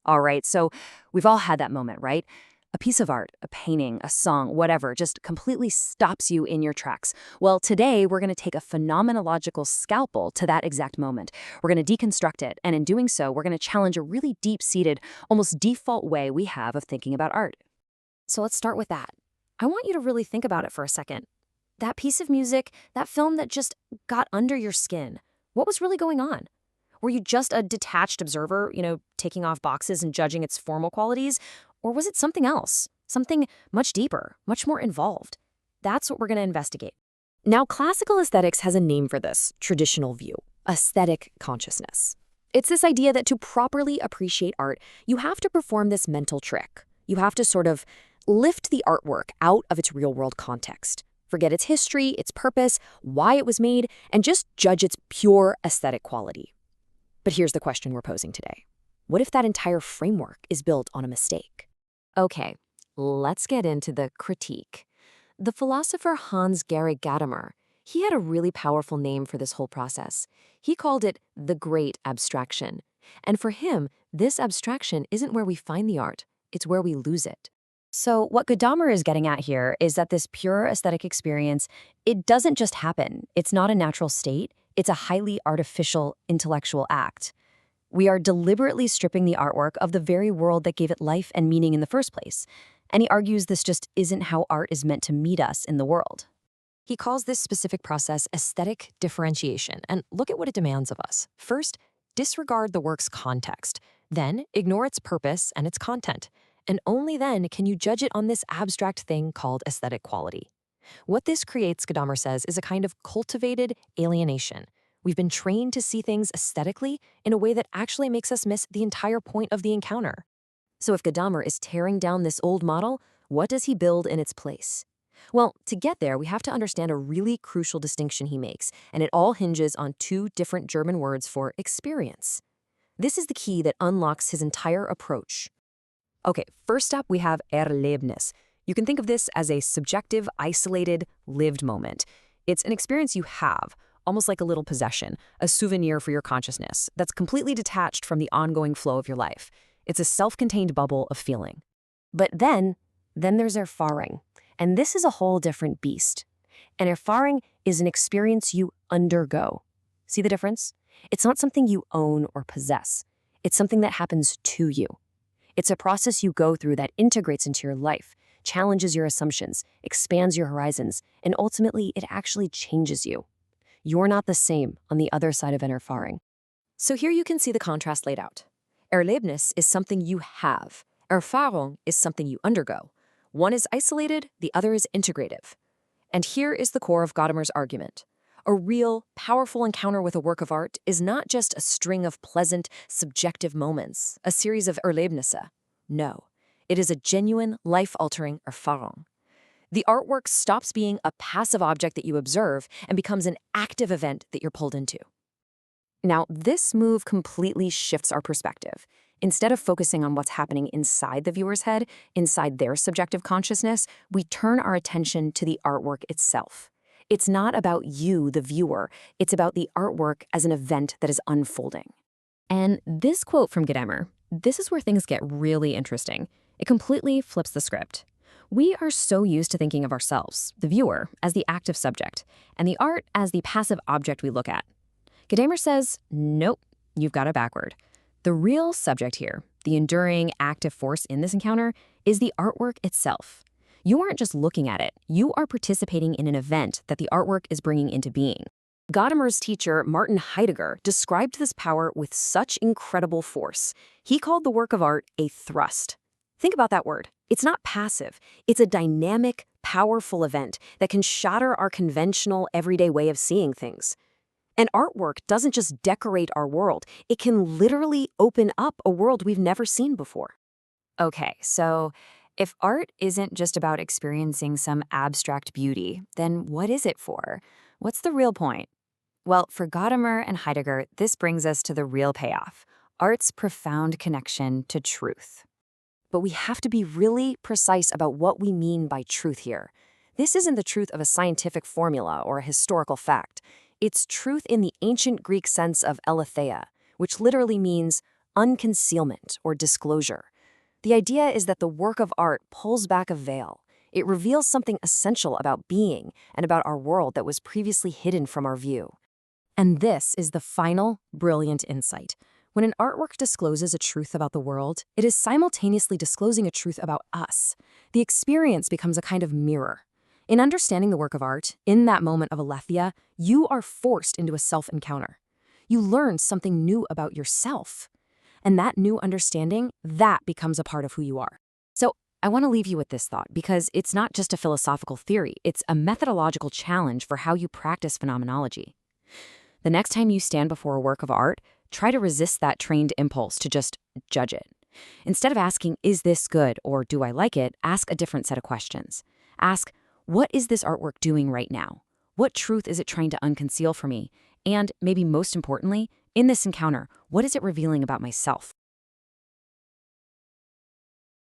All right, so we've all had that moment, right? A piece of art, a painting, a song, whatever, just completely stops you in your tracks. Well, today we're going to take a phenomenological scalpel to that exact moment. We're going to deconstruct it, and in doing so, we're going to challenge a really deep-seated, almost default way we have of thinking about art. So let's start with that. I want you to really think about it for a second. That piece of music, that film that just got under your skin, what was really going on? Were you just a detached observer, taking off boxes and judging its formal qualities? Or was it something else? Something much deeper, much more involved? That's what we're going to investigate. Now, classical aesthetics has a name for this traditional view, aesthetic consciousness. It's this idea that to properly appreciate art, you have to perform this mental trick. You have to sort of lift the artwork out of its real-world context. Forget its history, its purpose, why it was made, and just judge its pure aesthetic quality. But here's the question we're posing today. What if that entire framework is built on a mistake? Okay, let's get into the critique. The philosopher Hans-Georg Gadamer, he had a really powerful name for this whole process. He called it the great abstraction. And for him, this abstraction isn't where we find the art, it's where we lose it. So what Gadamer is getting at here is that this pure aesthetic experience, it doesn't just happen. It's not a natural state. It's a highly artificial intellectual act. We are deliberately stripping the artwork of the very world that gave it life and meaning in the first place. And he argues this just isn't how art is meant to meet us in the world. He calls this specific process aesthetic differentiation, and look at what it demands of us. First, disregard the work's context. Then, ignore its purpose and its content. And only then can you judge it on this abstract thing called aesthetic quality. What this creates, Gadamer says, is a kind of cultivated alienation. We've been trained to see things aesthetically in a way that actually makes us miss the entire point of the encounter. So if Gadamer is tearing down this old model, what does he build in its place? Well, to get there, we have to understand a really crucial distinction he makes, and it all hinges on two different German words for experience. This is the key that unlocks his entire approach. Okay, first up, we have Erlebnis. You can think of this as a subjective, isolated, lived moment. It's an experience you have, almost like a little possession, a souvenir for your consciousness that's completely detached from the ongoing flow of your life. It's a self-contained bubble of feeling. But then there's Erfahrung, and this is a whole different beast. And Erfahrung is an experience you undergo. See the difference? It's not something you own or possess. It's something that happens to you. It's a process you go through that integrates into your life, challenges your assumptions, expands your horizons, and ultimately it actually changes you. You're not the same on the other side of an Erfahrung. So here you can see the contrast laid out. Erlebnis is something you have. Erfahrung is something you undergo. One is isolated, the other is integrative. And here is the core of Gadamer's argument. A real, powerful encounter with a work of art is not just a string of pleasant, subjective moments, a series of Erlebnisse. No, it is a genuine, life-altering Erfahrung. The artwork stops being a passive object that you observe and becomes an active event that you're pulled into. Now, this move completely shifts our perspective. Instead of focusing on what's happening inside the viewer's head, inside their subjective consciousness, we turn our attention to the artwork itself. It's not about you, the viewer. It's about the artwork as an event that is unfolding. And this quote from Gadamer, this is where things get really interesting. It completely flips the script. We are so used to thinking of ourselves, the viewer, as the active subject, and the art as the passive object we look at. Gadamer says, nope, you've got it backward. The real subject here, the enduring, active force in this encounter, is the artwork itself. You aren't just looking at it, you are participating in an event that the artwork is bringing into being. Gadamer's teacher, Martin Heidegger, described this power with such incredible force. He called the work of art a thrust. Think about that word. It's not passive. It's a dynamic, powerful event that can shatter our conventional, everyday way of seeing things. And artwork doesn't just decorate our world. It can literally open up a world we've never seen before. Okay, so if art isn't just about experiencing some abstract beauty, then what is it for? What's the real point? Well, for Gadamer and Heidegger, this brings us to the real payoff, art's profound connection to truth. But we have to be really precise about what we mean by truth here. This isn't the truth of a scientific formula or a historical fact. It's truth in the ancient Greek sense of aletheia, which literally means unconcealment or disclosure. The idea is that the work of art pulls back a veil. It reveals something essential about being and about our world that was previously hidden from our view. And this is the final, brilliant insight. When an artwork discloses a truth about the world, it is simultaneously disclosing a truth about us. The experience becomes a kind of mirror. In understanding the work of art, in that moment of aletheia, you are forced into a self-encounter. You learn something new about yourself. And that new understanding, that becomes a part of who you are. So I want to leave you with this thought because it's not just a philosophical theory, it's a methodological challenge for how you practice phenomenology. The next time you stand before a work of art, try to resist that trained impulse to just judge it. Instead of asking, is this good or do I like it, ask a different set of questions. Ask, what is this artwork doing right now? What truth is it trying to unconceal for me? And maybe most importantly, in this encounter, what is it revealing about myself?